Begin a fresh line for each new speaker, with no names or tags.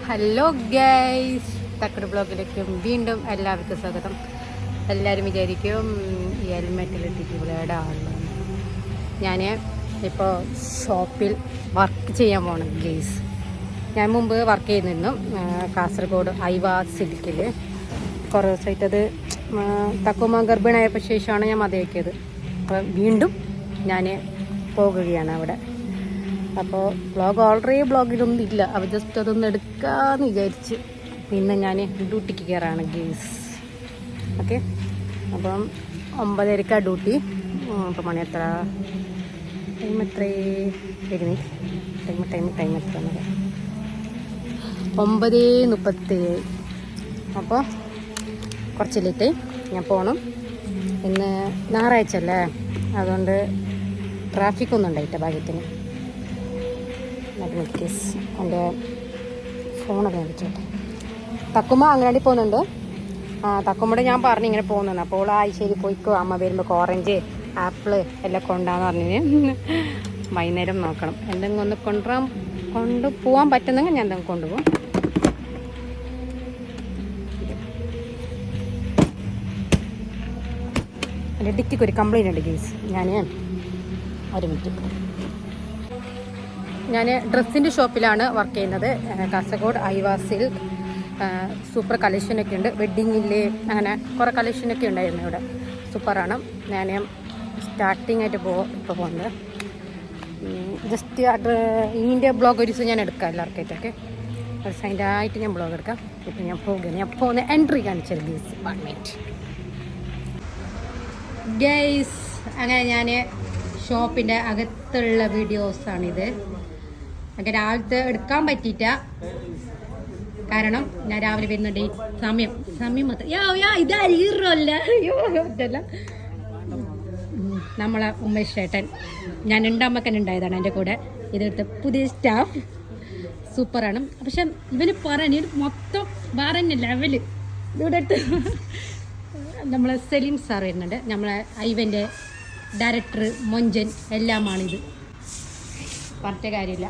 Hello guys, തക്കട് ബ്ലോഗിലേക്കും വീണ്ടും എല്ലാവർക്കും സ്വാഗതം. എല്ലാവരും വിചാരിക്കും ഈ ഹെൽമെറ്റിലിട്ടിട്ട് ഇവിടെ ആളുകൾ. ഞാൻ ഇപ്പോൾ ഷോപ്പിൽ വർക്ക് ചെയ്യാൻ പോകണം ഗൈസ്. ഞാൻ മുമ്പ് വർക്ക് ചെയ്യുന്നിരുന്നു കാസർഗോഡ് ഐവ സിൽക്കിൽ. കുറേ ദിവസമായിട്ടത് തക്കുമ്മ ഗർഭിണിയായപ്പോൾ ശേഷമാണ് ഞാൻ മതിയാക്കിയത്. അപ്പം വീണ്ടും ഞാൻ പോകുകയാണ് അവിടെ. അപ്പോൾ ബ്ലോഗിലൊന്നും ഇല്ല, അപ്പോൾ ജസ്റ്റ് അതൊന്ന് എടുക്കാമെന്ന് വിചാരിച്ച് പിന്നെ ഞാൻ ഡ്യൂട്ടിക്ക് കയറാണ് ഗേസ്. ഓക്കെ, അപ്പം 9:30 ഡ്യൂട്ടി. ഇപ്പോൾ മണി എത്ര? ടൈം എത്ര? ടൈം എത്ര? 9:37. അപ്പോൾ കുറച്ച് ലേറ്റായി. ഞാൻ പോകണം. ഇന്ന് ഞായറാഴ്ച അല്ലേ, അതുകൊണ്ട് ട്രാഫിക്കൊന്നും ഉണ്ടായിട്ട ഭാഗ്യത്തിന്. കേസ് എൻ്റെ ഫോണൊക്കെ വെച്ചോട്ടെ. തക്കുമ്മ അങ്ങാടി പോകുന്നുണ്ട്. തക്കുമ്മയുടെ ഞാൻ പറഞ്ഞു ഇങ്ങനെ പോകുന്നത്. അപ്പോൾ ശരി പോയിക്കോ, അമ്മ വരുമ്പോൾ ഓറഞ്ച് ആപ്പിള് എല്ലാം കൊണ്ടാന്ന് പറഞ്ഞിന്. വൈകുന്നേരം നോക്കണം എന്തെങ്കിലും ഒന്ന് കൊണ്ടുപോകാൻ പറ്റുന്നെങ്കിൽ ഞാൻ എന്തെങ്കിലും കൊണ്ടുപോകും. എൻ്റെ ഡിക്കിക്ക് ഒരു കംപ്ലൈൻറ്റ് ഉണ്ട് കേസ്. ഞാൻ ഒരു മിനിറ്റ്. ഞാൻ ഡ്രസ്സിൻ്റെ ഷോപ്പിലാണ് വർക്ക് ചെയ്യുന്നത്. കാസർഗോഡ് ഐവ സിൽക്ക്. സൂപ്പർ കളക്ഷനൊക്കെ ഉണ്ട്. വെഡ്ഡിങ്ങിൽ അങ്ങനെ കുറേ കളക്ഷനൊക്കെ ഉണ്ടായിരുന്നു ഇവിടെ. സൂപ്പറാണ്. ഞാൻ സ്റ്റാർട്ടിങ് ആയിട്ട് ഇപ്പോൾ പോകുന്നത്. ജസ്റ്റ് ഇതിൻ്റെ ബ്ലോഗ് ഒരു ദിവസം ഞാൻ എടുക്കാം എല്ലാവർക്കായിട്ടൊക്കെ. ഒരു സൈഡായിട്ട് ഞാൻ ബ്ലോഗ് എടുക്കാം. ഇപ്പം ഞാൻ പോകുകയാണ്. ഞാൻ പോകുന്ന എൻട്രി കാണിച്ചത് ഗേസ്. 1 minute guys. അങ്ങനെ ഞാൻ ഷോപ്പിൻ്റെ അകത്തുള്ള വീഡിയോസാണിത്. അങ്ങനെ രാവിലത്തെ എടുക്കാൻ പറ്റിയിട്ട കാരണം ഞാൻ രാവിലെ വരുന്നുണ്ട്. സമയം ഇതല്ല നമ്മളെ ഉമേഷ് ചേട്ടൻ, ഞാൻ ഉണ്ടാകുമ്പോൾ ഉണ്ടായതാണ് എൻ്റെ കൂടെ. ഇതെടുത്ത പുതിയ സ്റ്റാഫ് സൂപ്പറാണ്. പക്ഷെ ഇവന് പറയാൻ ഇത് മൊത്തം വേറെ തന്നെ ലെവല്. ഇവിടെ അടുത്ത് നമ്മളെ സലീം സാർ വരുന്നുണ്ട്. നമ്മളെ ഐവൻ്റെ ഡയറക്ടർ മൊഞ്ചൻ എല്ലാമാണിത്. പറഞ്ഞ കാര്യമില്ല.